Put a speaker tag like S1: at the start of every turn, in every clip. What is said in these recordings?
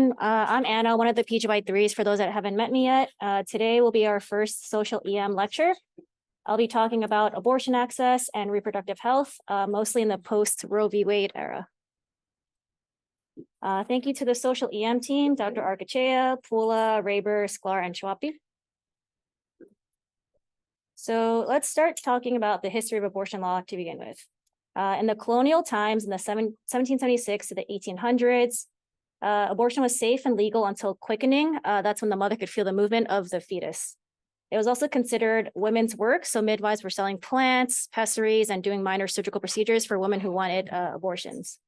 S1: everyone. I'm Anna, one of the PGY-3s for those that haven't met me yet. Today will be our first social EM lecture. I'll be talking about abortion access and reproductive health, mostly in the post-Roe v. Wade era. Thank you to the social EM team, Dr. Arcachea, Pula, Raber, Sklar, and Schwapi. So let's start talking about the history of abortion law to begin with. In the colonial times, in the 1776 to the 1800s, abortion was safe and legal until quickening. That's when the mother could feel the movement of the fetus. It was also considered women's work, so midwives were selling plants, pessaries, and doing minor surgical procedures for women who wanted abortions.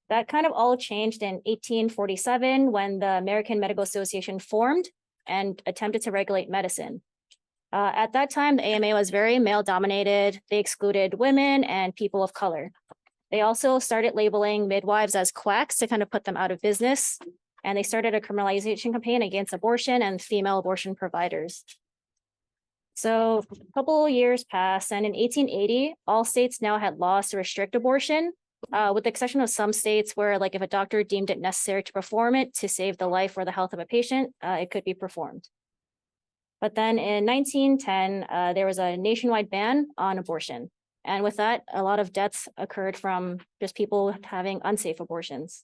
S1: That kind of all changed in 1847 when the American Medical Association formed and attempted to regulate medicine. At that time, the AMA was very male-dominated. They excluded women and people of color. They also started labeling midwives as quacks to kind of put them out of business. And they started a criminalization campaign against abortion and female abortion providers. So a couple of years passed, and in 1880, all states now had laws to restrict abortion, with the exception of some states where, like, if a doctor deemed it necessary to perform it to save the life or the health of a patient, it could be performed. But then in 1910, there was a nationwide ban on abortion. And with that, a lot of deaths occurred from just people having unsafe abortions.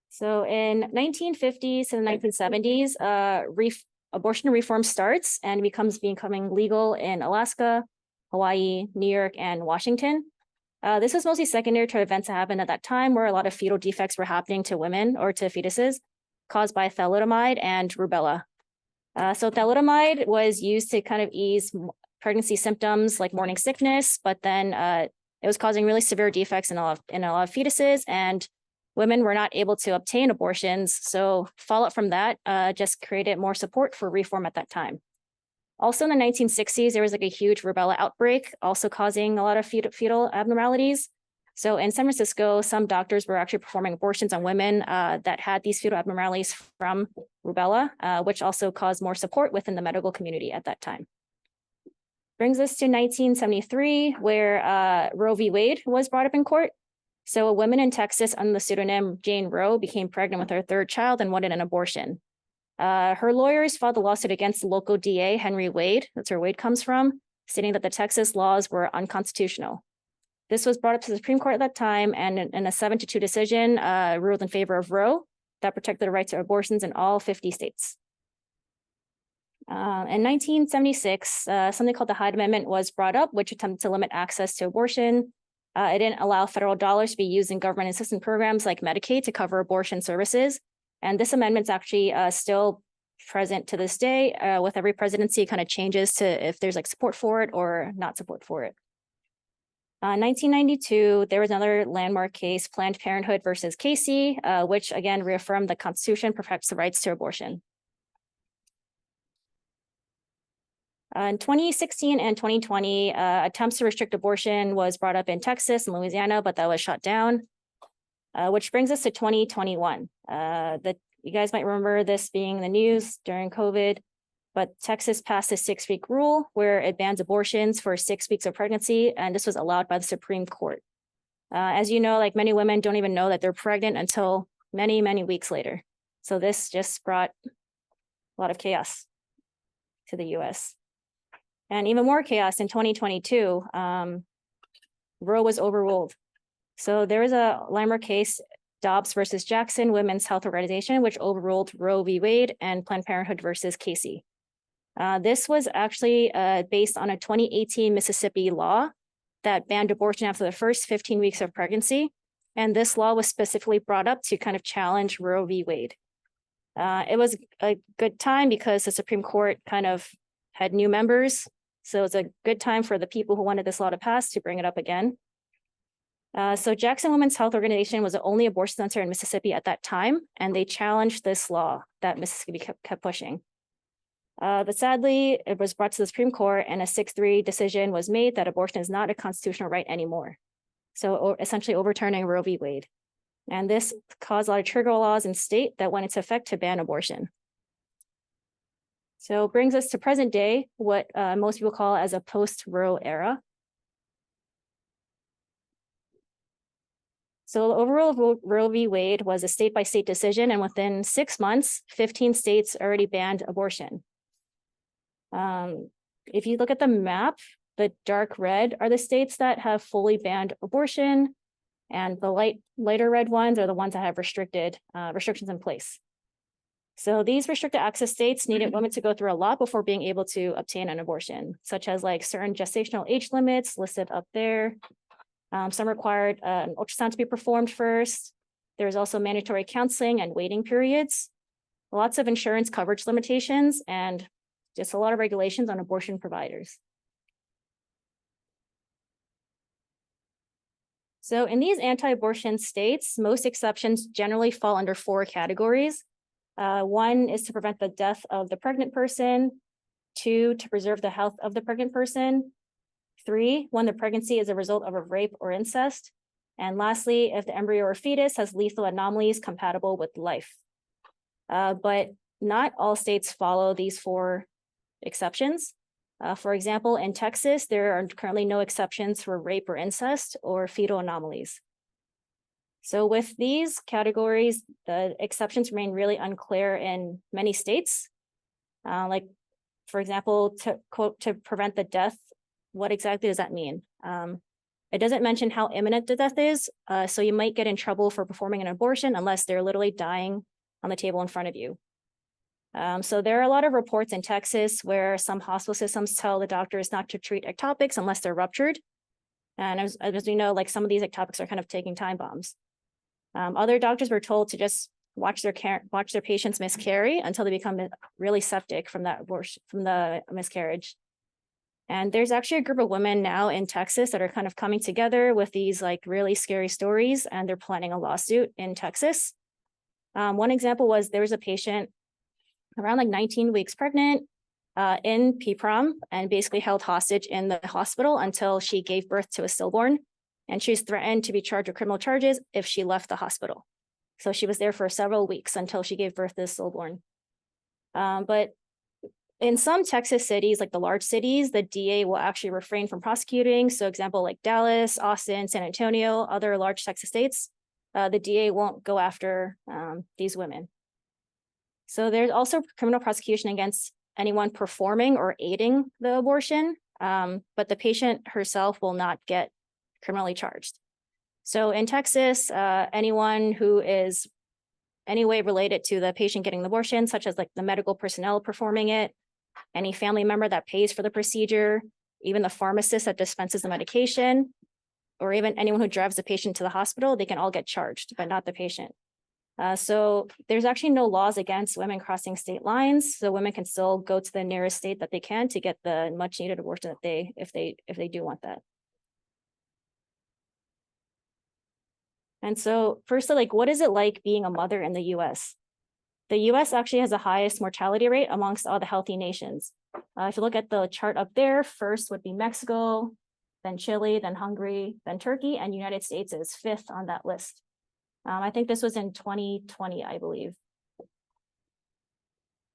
S1: So in 1950s to the 1970s, abortion reform starts and becoming legal in Alaska, Hawaii, New York, and Washington. This was mostly secondary to events that happened at that time where a lot of fetal defects were happening to women or to fetuses caused by thalidomide and rubella. So thalidomide was used to kind of ease pregnancy symptoms like morning sickness, but then it was causing really severe defects in a lot of fetuses, and women were not able to obtain abortions. So fallout from that just created more support for reform at that time. Also in the 1960s, there was like a huge rubella outbreak, also causing a lot of fetal abnormalities. So in San Francisco, some doctors were actually performing abortions on women that had these fetal abnormalities from rubella, which also caused more support within the medical community at that time. Brings us to 1973, where Roe v. Wade was brought up in court. So a woman in Texas under the pseudonym Jane Roe became pregnant with her third child and wanted an abortion. Her lawyers filed a lawsuit against the local DA, Henry Wade, that's where Wade comes from, stating that the Texas laws were unconstitutional. This was brought up to the Supreme Court at that time, and in a 7-2 decision, ruled in favor of Roe that protected the rights to abortions in all 50 states. In 1976, something called the Hyde Amendment was brought up, which attempted to limit access to abortion. It didn't allow federal dollars to be used in government assistance programs like Medicaid to cover abortion services. And this amendment's actually still present to this day. With every presidency, it kind of changes to if there's like support for it or not support for it. 1992, there was another landmark case, Planned Parenthood versus Casey, which again reaffirmed the Constitution protects the rights to abortion. In 2016 and 2020, attempts to restrict abortion was brought up in Texas and Louisiana, but that was shut down, which brings us to 2021. You guys might remember this being in the news during COVID, but Texas passed a 6-week rule where it bans abortions for 6 weeks of pregnancy, and this was allowed by the Supreme Court. As you know, like many women don't even know that they're pregnant until many, many weeks later. So this just brought a lot of chaos to the US. And even more chaos in 2022, Roe was overruled. So there was a landmark case, Dobbs versus Jackson Women's Health Organization, which overruled Roe v. Wade and Planned Parenthood versus Casey. This was actually based on a 2018 Mississippi law that banned abortion after the first 15 weeks of pregnancy. And this law was specifically brought up to kind of challenge Roe v. Wade. It was a good time because the Supreme Court kind of had new members. So it's a good time for the people who wanted this law to pass to bring it up again. So Jackson Women's Health Organization was the only abortion center in Mississippi at that time, and they challenged this law that Mississippi kept pushing. But sadly, it was brought to the Supreme Court, and a 6-3 decision was made that abortion is not a constitutional right anymore. So essentially overturning Roe v. Wade. And this caused a lot of trigger laws in state that went into effect to ban abortion. So it brings us to present day, what most people call as a post-Roe era. So the overall Roe v. Wade was a state-by-state decision, and within 6 months, 15 states already banned abortion. If you look at the map, the dark red are the states that have fully banned abortion, and the lighter red ones are the ones that have restrictions in place. So these restricted access states needed women to go through a lot before being able to obtain an abortion, such as like certain gestational age limits listed up there. Some required an ultrasound to be performed first. There's also mandatory counseling and waiting periods, lots of insurance coverage limitations, and just a lot of regulations on abortion providers. So in these anti-abortion states, most exceptions generally fall under 4 categories. 1 is to prevent the death of the pregnant person. 2, to preserve the health of the pregnant person. 3, when the pregnancy is a result of a rape or incest. And lastly, if the embryo or fetus has lethal anomalies compatible with life. But not all states follow these 4 exceptions. For example, in Texas, there are currently no exceptions for rape or incest or fetal anomalies. So with these categories, the exceptions remain really unclear in many states. Like, for example, to quote, to prevent the death, what exactly does that mean? It doesn't mention how imminent the death is, so you might get in trouble for performing an abortion unless they're literally dying on the table in front of you. So there are a lot of reports in Texas where some hospital systems tell the doctors not to treat ectopics unless they're ruptured. And as we know, like some of these ectopics are kind of taking time bombs. Other doctors were told to just watch their patients miscarry until they become really septic from the miscarriage. And there's actually a group of women now in Texas that are kind of coming together with these like really scary stories, and they're planning a lawsuit in Texas. One example was there was a patient around like 19 weeks pregnant in PPROM and basically held hostage in the hospital until she gave birth to a stillborn. And she was threatened to be charged with criminal charges if she left the hospital. So she was there for several weeks until she gave birth to the stillborn. But in some Texas cities, like the large cities, the DA will actually refrain from prosecuting. So example, like Dallas, Austin, San Antonio, other large Texas states, the DA won't go after these women. So there's also criminal prosecution against anyone performing or aiding the abortion, but the patient herself will not get criminally charged. So in Texas, anyone who is any way related to the patient getting the abortion, such as like the medical personnel performing it, any family member that pays for the procedure, even the pharmacist that dispenses the medication, or even anyone who drives the patient to the hospital, they can all get charged, but not the patient. So there's actually no laws against women crossing state lines. So women can still go to the nearest state that they can to get the much needed abortion that if they do want that. And so firstly, like, what is it like being a mother in the US? The US actually has the highest mortality rate amongst all the healthy nations. If you look at the chart up there, first would be Mexico, then Chile, then Hungary, then Turkey, and United States is 5th on that list. I think this was in 2020, I believe.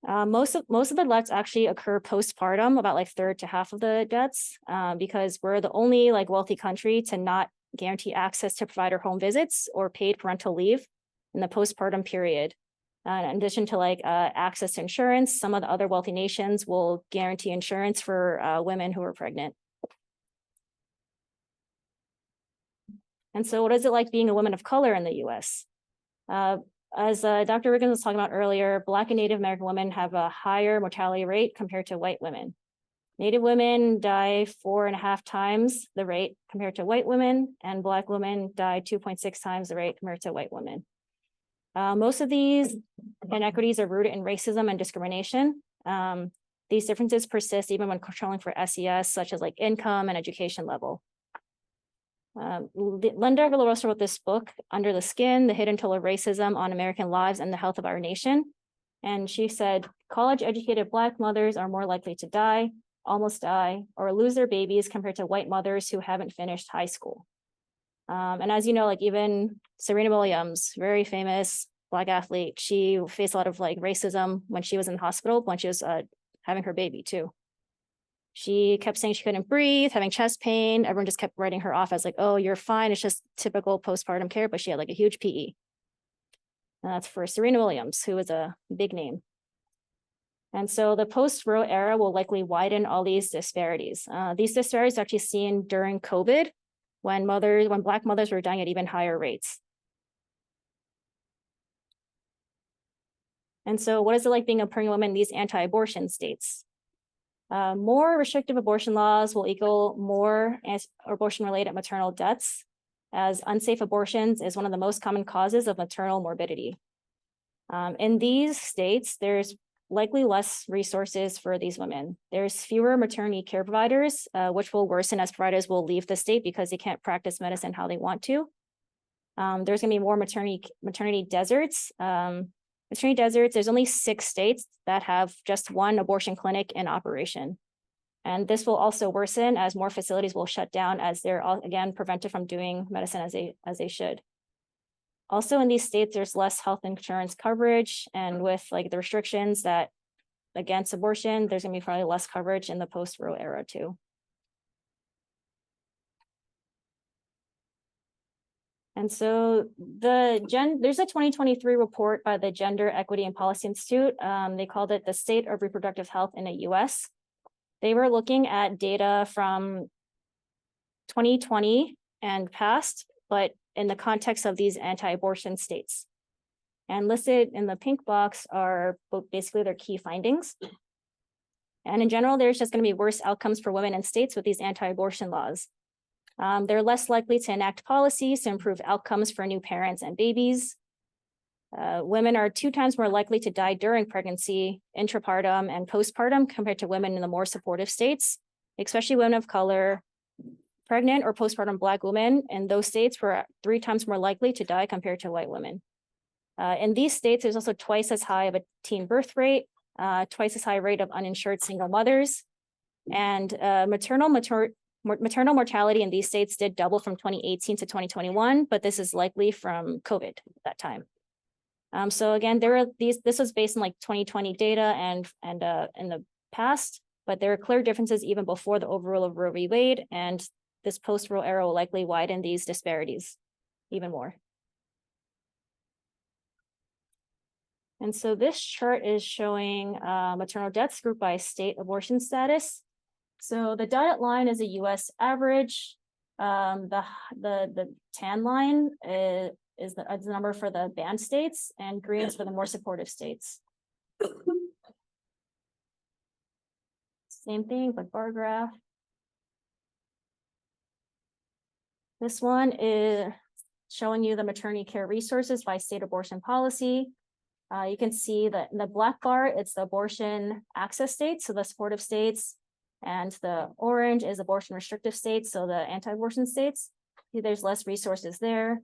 S1: Most of the deaths actually occur postpartum, about like 1/3 to half of the deaths, because we're the only like wealthy country to not guarantee access to provider home visits or paid parental leave in the postpartum period. In addition to like access to insurance, some of the other wealthy nations will guarantee insurance for women who are pregnant. And so what is it like being a woman of color in the US? As Dr. Riggins was talking about earlier, Black and Native American women have a higher mortality rate compared to white women. Native women die 4.5 times the rate compared to white women, and Black women die 2.6 times the rate compared to white women. Most of these inequities are rooted in racism and discrimination. These differences persist even when controlling for SES, such as like income and education level. Linda Villarosa wrote this book, Under the Skin, The Hidden Toll of Racism on American Lives and the Health of Our Nation. And she said, college-educated Black mothers are more likely to die, almost die, or lose their babies compared to white mothers who haven't finished high school. And as you know, like even Serena Williams, very famous Black athlete, she faced a lot of like racism when she was in the hospital, when she was having her baby too. She kept saying she couldn't breathe, having chest pain. Everyone just kept writing her off as like, oh, you're fine. It's just typical postpartum care, but she had like a huge PE. And that's for Serena Williams, who is a big name. And so the post-Roe era will likely widen all these disparities. These disparities are actually seen during COVID when Black mothers were dying at even higher rates. And so what is it like being a pregnant woman in these anti-abortion states? More restrictive abortion laws will equal more abortion-related maternal deaths, as unsafe abortions is one of the most common causes of maternal morbidity. In these states, there's likely less resources for these women. There's fewer maternity care providers, which will worsen as providers will leave the state because they can't practice medicine how they want to. There's gonna be more maternity deserts. Maternity deserts, there's only 6 states that have just one abortion clinic in operation. And this will also worsen as more facilities will shut down as they're all, again, prevented from doing medicine as they should. Also in these states, there's less health insurance coverage, and with like the restrictions that against abortion, there's gonna be probably less coverage in the post-Roe era too. And so there's a 2023 report by the Gender Equity and Policy Institute. They called it the State of Reproductive Health in the US. They were looking at data from 2020 and past, but in the context of these anti-abortion states. And listed in the pink box are basically their key findings. And in general, there's just going to be worse outcomes for women in states with these anti-abortion laws. They're less likely to enact policies to improve outcomes for new parents and babies. Women are 2 times more likely to die during pregnancy, intrapartum, and postpartum compared to women in the more supportive states, especially women of color. Pregnant or postpartum Black women in those states were 3 times more likely to die compared to white women. In these states, there's also twice as high of a teen birth rate, twice as high rate of uninsured single mothers, and maternal mortality in these states did double from 2018 to 2021, but this is likely from COVID at that time. So again, this was based on like 2020 data and in the past, but there are clear differences even before the overrule of Roe v. Wade, and this post-Roe era will likely widen these disparities even more. And so this chart is showing maternal deaths grouped by state abortion status. So the dotted line is a US average. The tan line is the number for the banned states, and green is for the more supportive states. Same thing, but bar graph. This one is showing you the maternity care resources by state abortion policy. You can see that in the black bar, it's the abortion access states, so the supportive states, and the orange is abortion restrictive states, so the anti-abortion states. There's less resources there.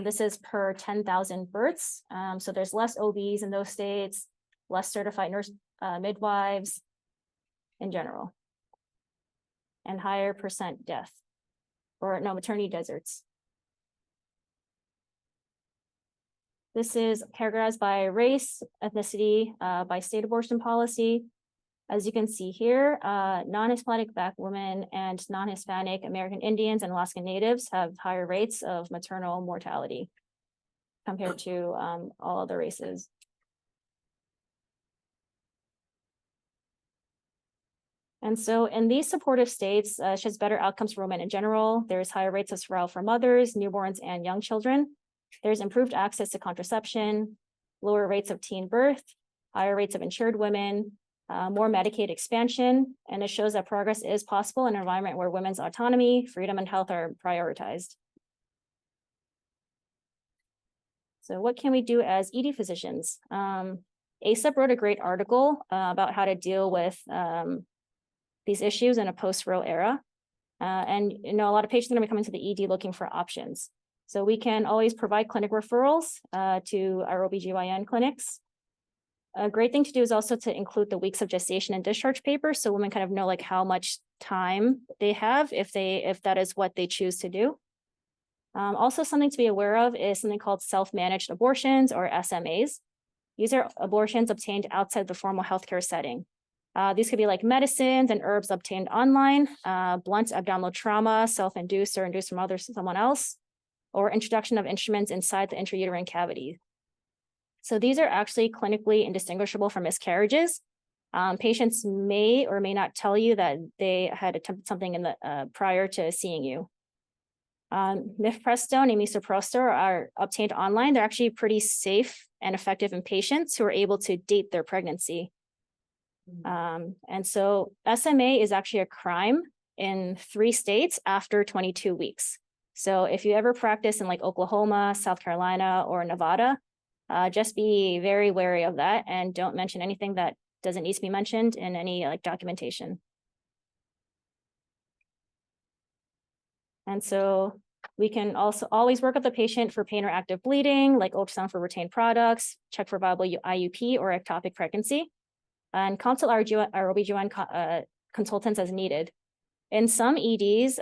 S1: This is per 10,000 births. So there's less OBs in those states, less certified nurse midwives in general, and higher percent death, or no, maternity deserts. This is categorized by race, ethnicity, by state abortion policy. As you can see here, non-Hispanic Black women and non-Hispanic American Indians and Alaskan Natives have higher rates of maternal mortality compared to all other races. And so in these supportive states, it shows better outcomes for women in general. There's higher rates of survival for mothers, newborns, and young children. There's improved access to contraception, lower rates of teen birth, higher rates of insured women, more Medicaid expansion, and it shows that progress is possible in an environment where women's autonomy, freedom, and health are prioritized. So what can we do as ED physicians? ASAP wrote a great article about how to deal with these issues in a post-Roe era. And a lot of patients are going to be coming to the ED looking for options. So we can always provide clinic referrals to our OBGYN clinics. A great thing to do is also to include the weeks of gestation and discharge papers, so women kind of know like how much time they have if that is what they choose to do. Also, something to be aware of is something called self-managed abortions, or SMAs. These are abortions obtained outside the formal healthcare setting. These could be like medicines and herbs obtained online, blunt abdominal trauma, self-induced or induced from someone else, or introduction of instruments inside the intrauterine cavity. So these are actually clinically indistinguishable from miscarriages. Patients may or may not tell you that they had attempted something in the prior to seeing you. Mifepristone and misoprostol are obtained online. They're actually pretty safe and effective in patients who are able to date their pregnancy. And so SMA is actually a crime in 3 states after 22 weeks. So if you ever practice in like Oklahoma, South Carolina, or Nevada, just be very wary of that and don't mention anything that doesn't need to be mentioned in any like documentation. And so we can also always work with the patient for pain or active bleeding, like ultrasound for retained products, check for viable IUP or ectopic pregnancy, and consult our OB/GYN consultants as needed. In some EDs,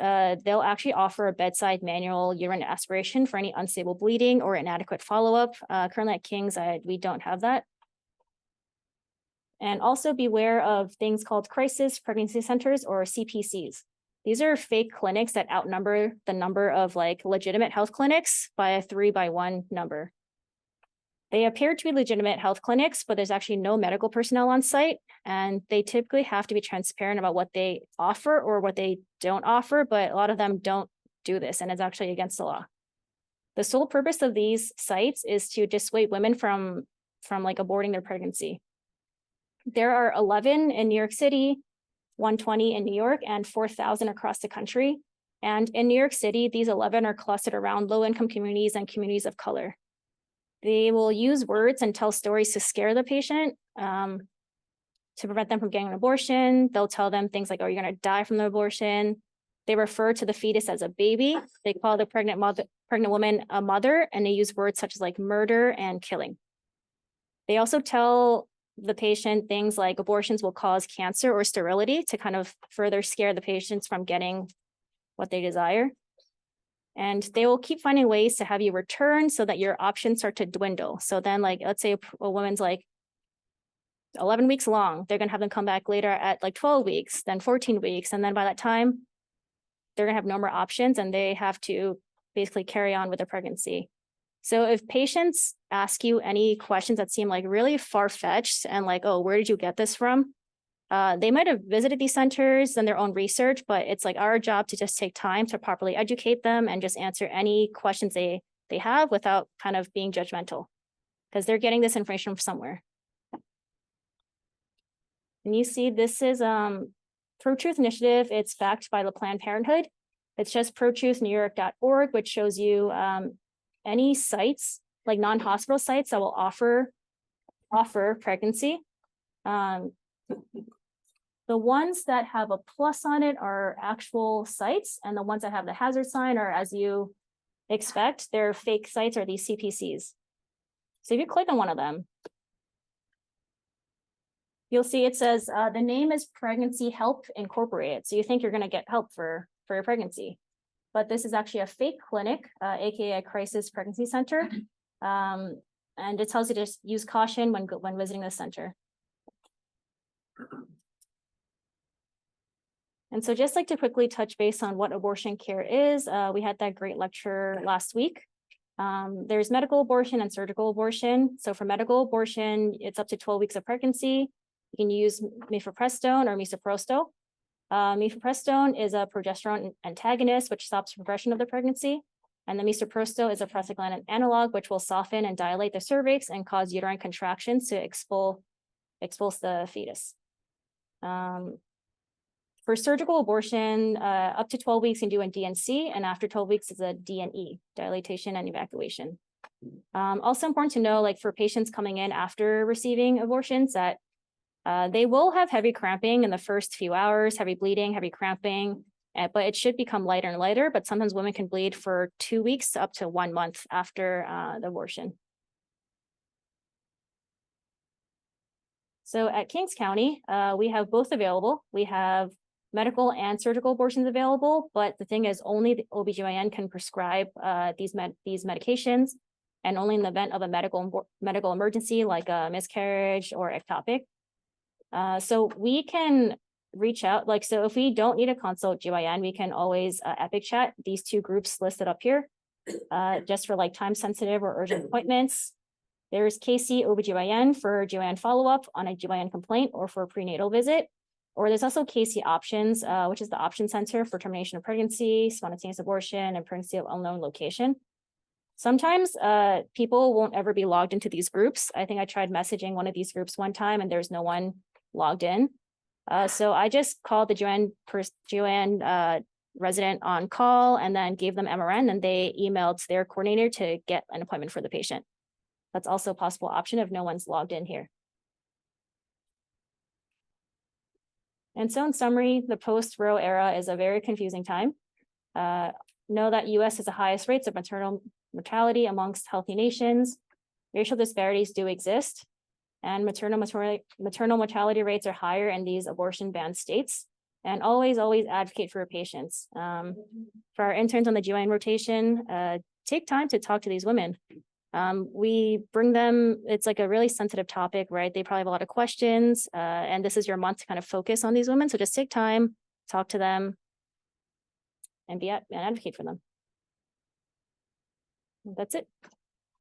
S1: they'll actually offer a bedside manual urine aspiration for any unstable bleeding or inadequate follow-up. Currently at King's, we don't have that. And also beware of things called crisis pregnancy centers or CPCs. These are fake clinics that outnumber the number of like legitimate health clinics by a 3-by-1 number. They appear to be legitimate health clinics, but there's actually no medical personnel on site, and they typically have to be transparent about what they offer or what they don't offer, but a lot of them don't do this, and it's actually against the law. The sole purpose of these sites is to dissuade women from like aborting their pregnancy. There are 11 in New York City, 120 in New York, and 4,000 across the country. And in New York City, these 11 are clustered around low-income communities and communities of color. They will use words and tell stories to scare the patient, to prevent them from getting an abortion. They'll tell them things like, oh, you're going to die from the abortion. They refer to the fetus as a baby. They call the pregnant woman a mother, and they use words such as like murder and killing. They also tell the patient things like abortions will cause cancer or sterility to kind of further scare the patients from getting what they desire. And they will keep finding ways to have you return so that your options start to dwindle. So then, like, let's say a woman's like 11 weeks long, they're going to have them come back later at like 12 weeks, then 14 weeks. And then by that time, they're going to have no more options and they have to basically carry on with their pregnancy. So if patients ask you any questions that seem like really far-fetched and like, oh, where did you get this from? They might have visited these centers and their own research, but it's like our job to just take time to properly educate them and just answer any questions they have without kind of being judgmental, because they're getting this information from somewhere. And you see, this is Pro-Truth Initiative. It's backed by the Planned Parenthood. It's just protruthnewyork.org, which shows you any sites, like non-hospital sites that will offer pregnancy. The ones that have a plus on it are actual sites, and the ones that have the hazard sign are, as you expect, they're fake sites or these CPCs. So if you click on one of them, you'll see it says the name is Pregnancy Help Incorporated. So you think you're going to get help for your pregnancy, but this is actually a fake clinic, aka a crisis pregnancy center, and it tells you to just use caution when visiting the center. And so just like to quickly touch base on what abortion care is, we had that great lecture last week. There's medical abortion and surgical abortion. So for medical abortion, it's up to 12 weeks of pregnancy. You can use mifepristone or misoprostol. Mifepristone is a progesterone antagonist, which stops progression of the pregnancy. And the misoprostol is a prostaglandin analog, which will soften and dilate the cervix and cause uterine contractions to expulse the fetus. For surgical abortion, up to 12 weeks, you can do a DNC, and after 12 weeks is a DNE, dilatation and evacuation. Also important to know, like for patients coming in after receiving abortions, that they will have heavy cramping in the first few hours, heavy bleeding, heavy cramping, but it should become lighter and lighter. But sometimes women can bleed for 2 weeks to up to 1 month after the abortion. So at Kings County, we have both available. We have medical and surgical abortions available, but the thing is only the OB/GYN can prescribe these medications, and only in the event of a medical emergency like a miscarriage or ectopic. So we can reach out, like, so if we don't need a consult GYN, we can always epic chat these two groups listed up here, just for like time sensitive or urgent appointments. There's KC OBGYN for GYN follow-up on a GYN complaint or for a prenatal visit. Or there's also KC Options, which is the option center for termination of pregnancy, spontaneous abortion, and pregnancy of unknown location. Sometimes people won't ever be logged into these groups. I think I tried messaging one of these groups one time and there's no one logged in. So I just called the GYN resident on call and then gave them MRN, and they emailed their coordinator to get an appointment for the patient. That's also a possible option if no one's logged in here. And so in summary, the post-Roe era is a very confusing time. Know that US has the highest rates of maternal mortality amongst healthy nations. Racial disparities do exist, and maternal mortality rates are higher in these abortion banned states. And always advocate for your patients. For our interns on the GYN rotation, take time to talk to these women. We bring them, it's like a really sensitive topic, right? They probably have a lot of questions, and this is your month to kind of focus on these women. So just take time, talk to them, and advocate for them. That's it.